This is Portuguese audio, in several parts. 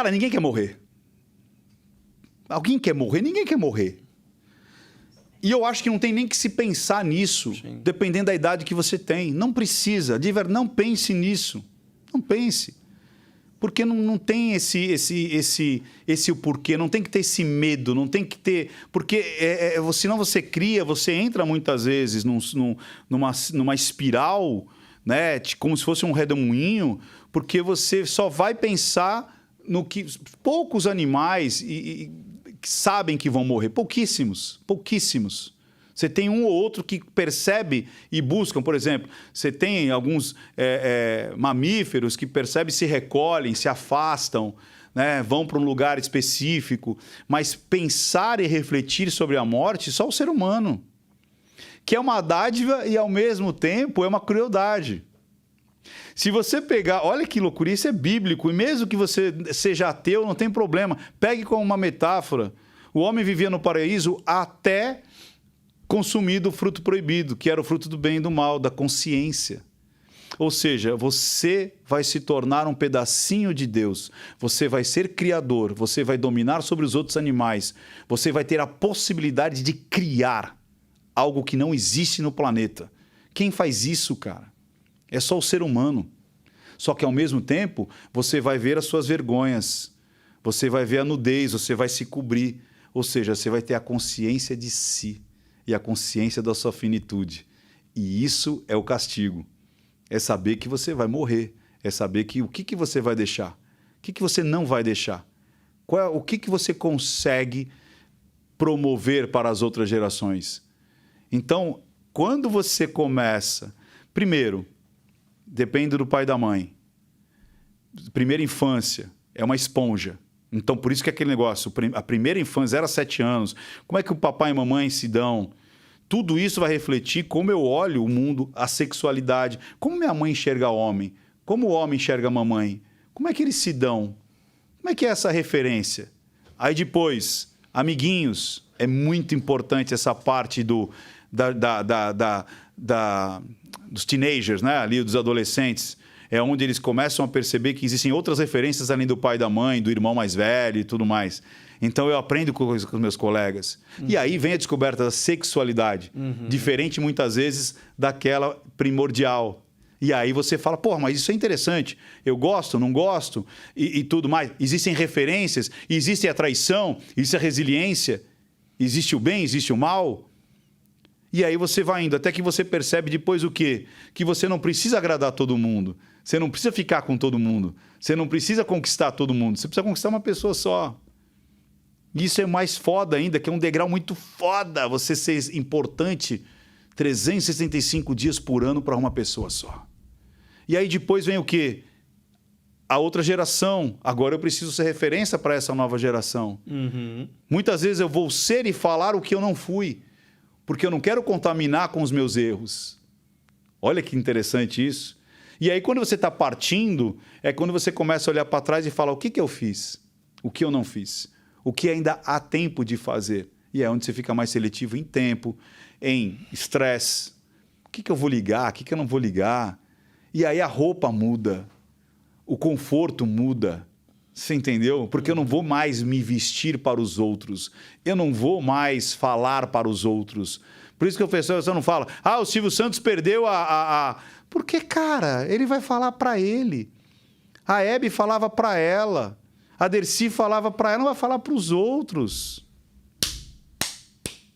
Cara, ninguém quer morrer. Alguém quer morrer? Ninguém quer morrer. E eu acho que não tem nem que se pensar nisso, sim, dependendo da idade que você tem. Não precisa. Não pense nisso. Não pense. Porque não tem esse o porquê, não tem que ter esse medo, não tem que ter... Porque senão você cria, você entra muitas vezes numa espiral, né, como se fosse um redemoinho, porque você só vai pensar no que... Poucos animais sabem que vão morrer, pouquíssimos. Você tem um ou outro que percebe e buscam, por exemplo, você tem alguns mamíferos que percebem, se recolhem, se afastam, né, vão para um lugar específico, mas pensar e refletir sobre a morte, só o ser humano, que é uma dádiva e, ao mesmo tempo, é uma crueldade. Se você pegar... Olha que loucura, isso é bíblico. E mesmo que você seja ateu, não tem problema. Pegue como uma metáfora. O homem vivia no paraíso até consumir do fruto proibido, que era o fruto do bem e do mal, da consciência. Ou seja, você vai se tornar um pedacinho de Deus. Você vai ser criador. Você vai dominar sobre os outros animais. Você vai ter a possibilidade de criar algo que não existe no planeta. Quem faz isso, cara? É só o ser humano. Só que, ao mesmo tempo, você vai ver as suas vergonhas, você vai ver a nudez, você vai se cobrir. Ou seja, você vai ter a consciência de si e a consciência da sua finitude. E isso é o castigo. É saber que você vai morrer. É saber o que você vai deixar. O que você não vai deixar. O que você consegue promover para as outras gerações. Então, quando você começa... Primeiro... Depende do pai e da mãe. Primeira infância é uma esponja. Então, por isso que é aquele negócio, a primeira infância, 0 a 7 anos, como é que o papai e a mamãe se dão? Tudo isso vai refletir como eu olho o mundo, a sexualidade, como minha mãe enxerga o homem, como o homem enxerga a mamãe, como é que eles se dão? Como é que é essa referência? Aí depois, amiguinhos, é muito importante essa parte dos teenagers, né? Ali, dos adolescentes, é onde eles começam a perceber que existem outras referências além do pai e da mãe, do irmão mais velho e tudo mais. Então, eu aprendo com os meus colegas. E aí vem a descoberta da sexualidade, diferente muitas vezes daquela primordial. E aí você fala, porra, mas isso é interessante, eu gosto, não gosto e tudo mais. Existem referências, existe a traição, existe a resiliência, existe o bem, existe o mal. E aí você vai indo, até que você percebe depois o quê? Que você não precisa agradar todo mundo. Você não precisa ficar com todo mundo. Você não precisa conquistar todo mundo. Você precisa conquistar uma pessoa só. E isso é mais foda ainda, que é um degrau muito foda você ser importante 365 dias por ano para uma pessoa só. E aí depois vem o quê? A outra geração. Agora eu preciso ser referência para essa nova geração. Muitas vezes eu vou ser e falar o que eu não fui. Porque eu não quero contaminar com os meus erros. Olha que interessante isso. E aí, quando você está partindo, é quando você começa a olhar para trás e falar o que eu fiz, o que eu não fiz, o que ainda há tempo de fazer. E é onde você fica mais seletivo em tempo, em estresse. O que eu vou ligar, o que eu não vou ligar. E aí a roupa muda, o conforto muda. Você entendeu? Porque eu não vou mais me vestir para os outros. Eu não vou mais falar para os outros. Por isso que o professor não fala, o Silvio Santos perdeu Porque, cara, ele vai falar para ele. A Hebe falava para ela. A Dercy falava para ela, não vai falar para os outros.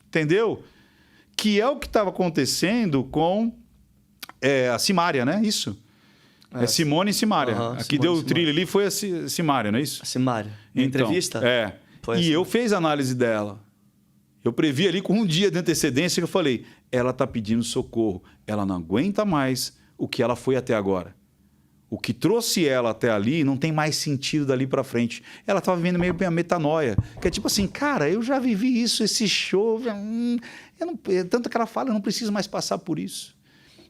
Entendeu? Que é o que estava acontecendo com a Simária, né? Isso. É Simone e Simária. Aqui deu o trilho ali, foi a Simária, não é isso? A Simária. Então, entrevista? E eu fiz a análise dela. Eu previ ali com um dia de antecedência que eu falei, ela está pedindo socorro. Ela não aguenta mais o que ela foi até agora. O que trouxe ela até ali não tem mais sentido dali para frente. Ela estava vivendo meio a metanoia. Que é tipo assim, cara, eu já vivi isso, esse show. Tanto que ela fala, eu não preciso mais passar por isso.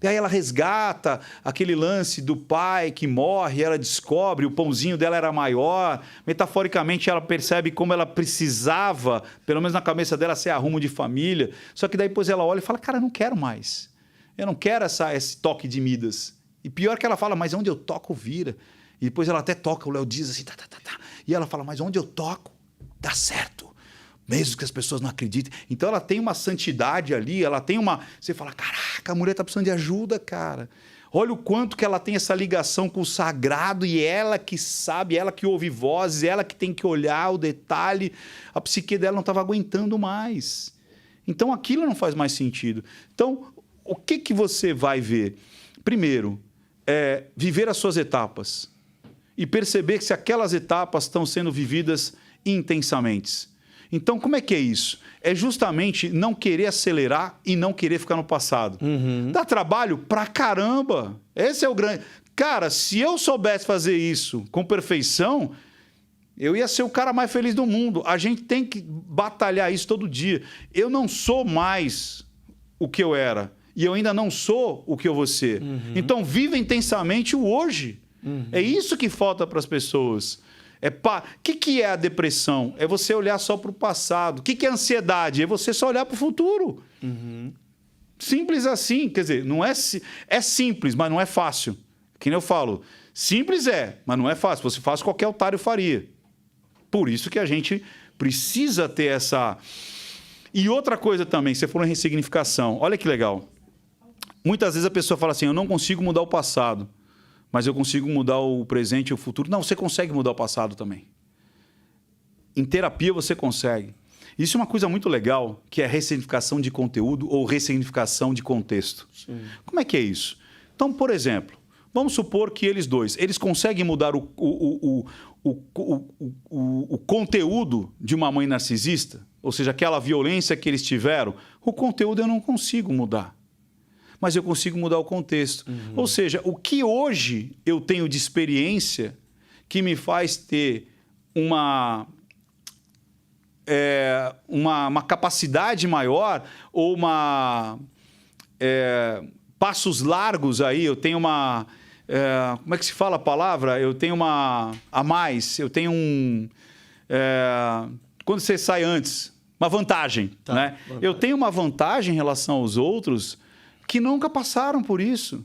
E aí ela resgata aquele lance do pai que morre, ela descobre, o pãozinho dela era maior. Metaforicamente, ela percebe como ela precisava, pelo menos na cabeça dela, ser arrumo de família. Só que daí depois ela olha e fala, cara, eu não quero mais. Eu não quero esse toque de Midas. E pior que ela fala, mas onde eu toco, vira. E depois ela até toca, o Léo diz assim, E ela fala, mas onde eu toco, dá certo. Mesmo que as pessoas não acreditem. Então ela tem uma santidade ali, ela tem uma... Você fala, caraca, a mulher está precisando de ajuda, cara. Olha o quanto que ela tem essa ligação com o sagrado e ela que sabe, ela que ouve vozes, ela que tem que olhar o detalhe. A psique dela não estava aguentando mais. Então aquilo não faz mais sentido. Então, o que você vai ver? Primeiro, viver as suas etapas e perceber que se aquelas etapas estão sendo vividas intensamente. Então, como é que é isso? É justamente não querer acelerar e não querer ficar no passado. Dá trabalho pra caramba. Esse é o grande... Cara, se eu soubesse fazer isso com perfeição, eu ia ser o cara mais feliz do mundo. A gente tem que batalhar isso todo dia. Eu não sou mais o que eu era. E eu ainda não sou o que eu vou ser. Então, viva intensamente o hoje. É isso que falta para as pessoas. O que é a depressão? É você olhar só para o passado. O que é a ansiedade? É você só olhar para o futuro. Simples assim. Quer dizer, não é simples, mas não é fácil. Que nem eu falo. Simples mas não é fácil. Você faz, qualquer otário faria. Por isso que a gente precisa ter essa... E outra coisa também, você falou em ressignificação. Olha que legal. Muitas vezes a pessoa fala assim, eu não consigo mudar o passado, mas eu consigo mudar o presente e o futuro. Não, você consegue mudar o passado também. Em terapia você consegue. Isso é uma coisa muito legal, que é ressignificação de conteúdo ou ressignificação de contexto. Sim. Como é que é isso? Então, por exemplo, vamos supor que eles conseguem mudar o conteúdo de uma mãe narcisista, ou seja, aquela violência que eles tiveram, o conteúdo eu não consigo mudar. Mas eu consigo mudar o contexto. Ou seja, o que hoje eu tenho de experiência que me faz ter uma capacidade maior ou passos largos aí, eu tenho uma... como é que se fala a palavra? Eu tenho a mais, eu tenho quando você sai antes, uma vantagem. Tá, né? Vantagem. Eu tenho uma vantagem em relação aos outros que nunca passaram por isso.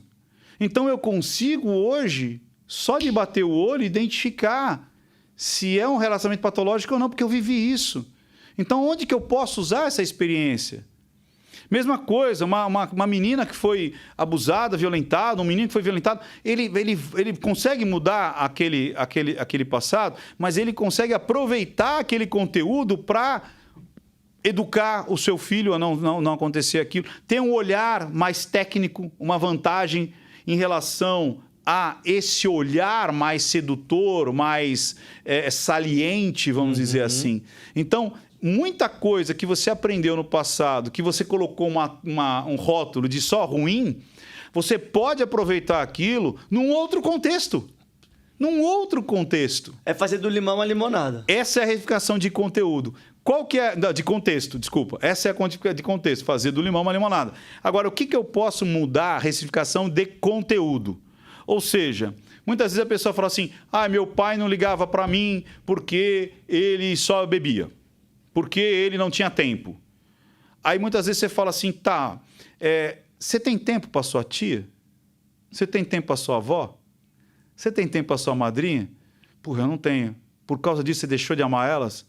Então eu consigo hoje, só de bater o olho, identificar se é um relacionamento patológico ou não, porque eu vivi isso. Então onde que eu posso usar essa experiência? Mesma coisa, uma menina que foi abusada, violentada, um menino que foi violentado, ele consegue mudar aquele passado, mas ele consegue aproveitar aquele conteúdo para educar o seu filho a não acontecer aquilo. Tem um olhar mais técnico, uma vantagem em relação a esse olhar mais sedutor, mais saliente, vamos dizer assim. Então, muita coisa que você aprendeu no passado, que você colocou um rótulo de só ruim, você pode aproveitar aquilo num outro contexto. Num outro contexto. É fazer do limão uma limonada. Essa é a reificação de conteúdo. Qual que é... Não, de contexto, desculpa. Essa é a de contexto, fazer do limão uma limonada. Agora, o que eu posso mudar a reificação de conteúdo? Ou seja, muitas vezes a pessoa fala assim, meu pai não ligava para mim porque ele só bebia. Porque ele não tinha tempo. Aí muitas vezes você fala assim, você tem tempo para sua tia? Você tem tempo para sua avó? Você tem tempo para sua madrinha? Porra, eu não tenho. Por causa disso você deixou de amar elas?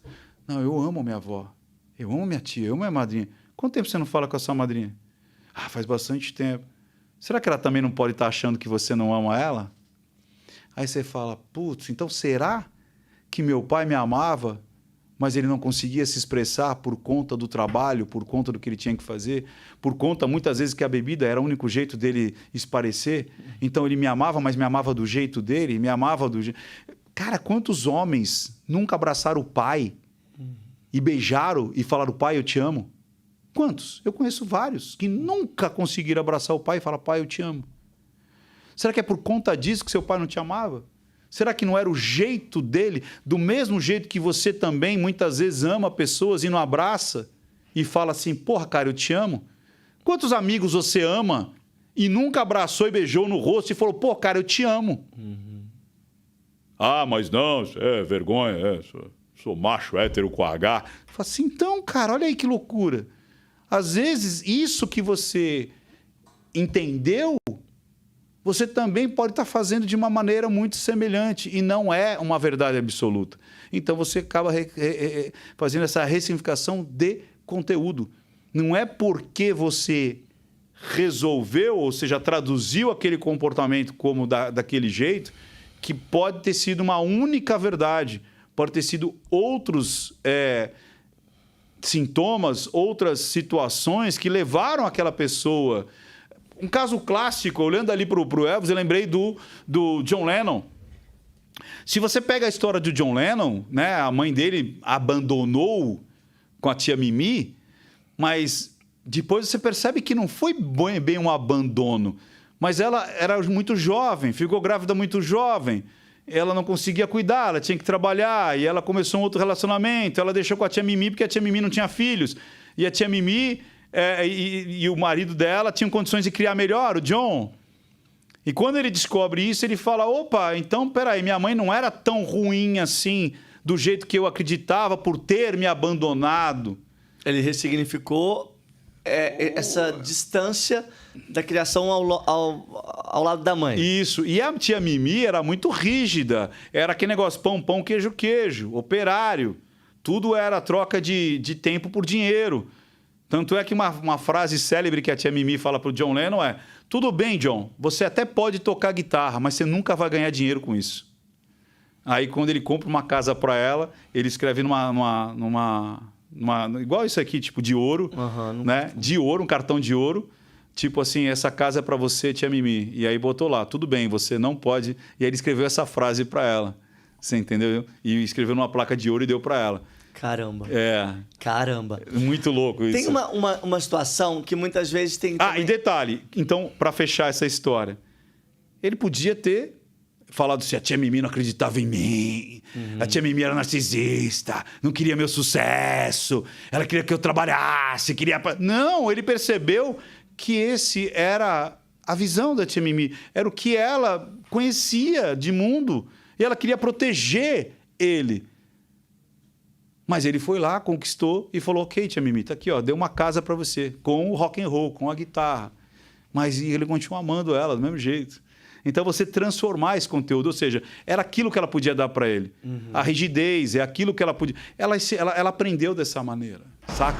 Não, eu amo minha avó. Eu amo minha tia, eu amo minha madrinha. Quanto tempo você não fala com a sua madrinha? Faz bastante tempo. Será que ela também não pode estar achando que você não ama ela? Aí você fala, putz, então será que meu pai me amava, mas ele não conseguia se expressar por conta do trabalho, por conta do que ele tinha que fazer, por conta, muitas vezes, que a bebida era o único jeito dele esparecer? Então ele me amava, mas me amava do jeito dele, me amava do jeito... Cara, quantos homens nunca abraçaram o pai e beijaram e falaram, pai, eu te amo? Quantos? Eu conheço vários que nunca conseguiram abraçar o pai e falar, pai, eu te amo. Será que é por conta disso que seu pai não te amava? Será que não era o jeito dele, do mesmo jeito que você também muitas vezes ama pessoas e não abraça e fala assim, porra, cara, eu te amo? Quantos amigos você ama e nunca abraçou e beijou no rosto e falou, pô, cara, eu te amo? Mas não, é vergonha, sou macho hétero com H. Fala assim, então, cara, olha aí que loucura. Às vezes, isso que você entendeu, você também pode estar fazendo de uma maneira muito semelhante e não é uma verdade absoluta. Então você acaba fazendo essa ressignificação de conteúdo. Não é porque você resolveu, ou seja, traduziu aquele comportamento como daquele jeito, que pode ter sido uma única verdade. Pode ter sido outros sintomas, outras situações que levaram aquela pessoa. Um caso clássico, olhando ali para o Elvis, eu lembrei do John Lennon. Se você pega a história do John Lennon, né, a mãe dele abandonou com a tia Mimi, mas depois você percebe que não foi bem um abandono, mas ela era muito jovem, ficou grávida muito jovem, ela não conseguia cuidar, ela tinha que trabalhar, e ela começou um outro relacionamento, ela deixou com a tia Mimi porque a tia Mimi não tinha filhos, e a tia Mimi e o marido dela tinham condições de criar melhor, o John. E quando ele descobre isso, ele fala, opa, então, peraí, minha mãe não era tão ruim assim, do jeito que eu acreditava, por ter me abandonado. Ele ressignificou essa distância da criação ao lado da mãe. Isso. E a tia Mimi era muito rígida. Era aquele negócio pão, pão, queijo, queijo, operário. Tudo era troca de tempo por dinheiro. Tanto é que uma frase célebre que a tia Mimi fala para o John Lennon é: tudo bem, John, você até pode tocar guitarra, mas você nunca vai ganhar dinheiro com isso. Aí, quando ele compra uma casa para ela, ele escreve igual isso aqui, tipo de ouro, né? De ouro, um cartão de ouro. Tipo assim, essa casa é para você, tia Mimi. E aí botou lá, tudo bem, você não pode... E aí ele escreveu essa frase para ela. Você entendeu? E escreveu numa placa de ouro e deu para ela. Caramba. Caramba. Muito louco isso. Tem uma situação que muitas vezes tem... E detalhe. Então, para fechar essa história, ele podia ter falado assim, a tia Mimi não acreditava em mim, a tia Mimi era narcisista, não queria meu sucesso, ela queria que eu trabalhasse, queria... Não, ele percebeu que esse era a visão da tia Mimi, era o que ela conhecia de mundo, e ela queria proteger ele. Mas ele foi lá, conquistou e falou, ok, tia Mimi, tá aqui, ó, deu uma casa para você, com o rock and roll, com a guitarra. Mas ele continua amando ela do mesmo jeito. Então, você transformar esse conteúdo, ou seja, era aquilo que ela podia dar para ele. A rigidez, é aquilo que ela podia... Ela aprendeu dessa maneira, saca?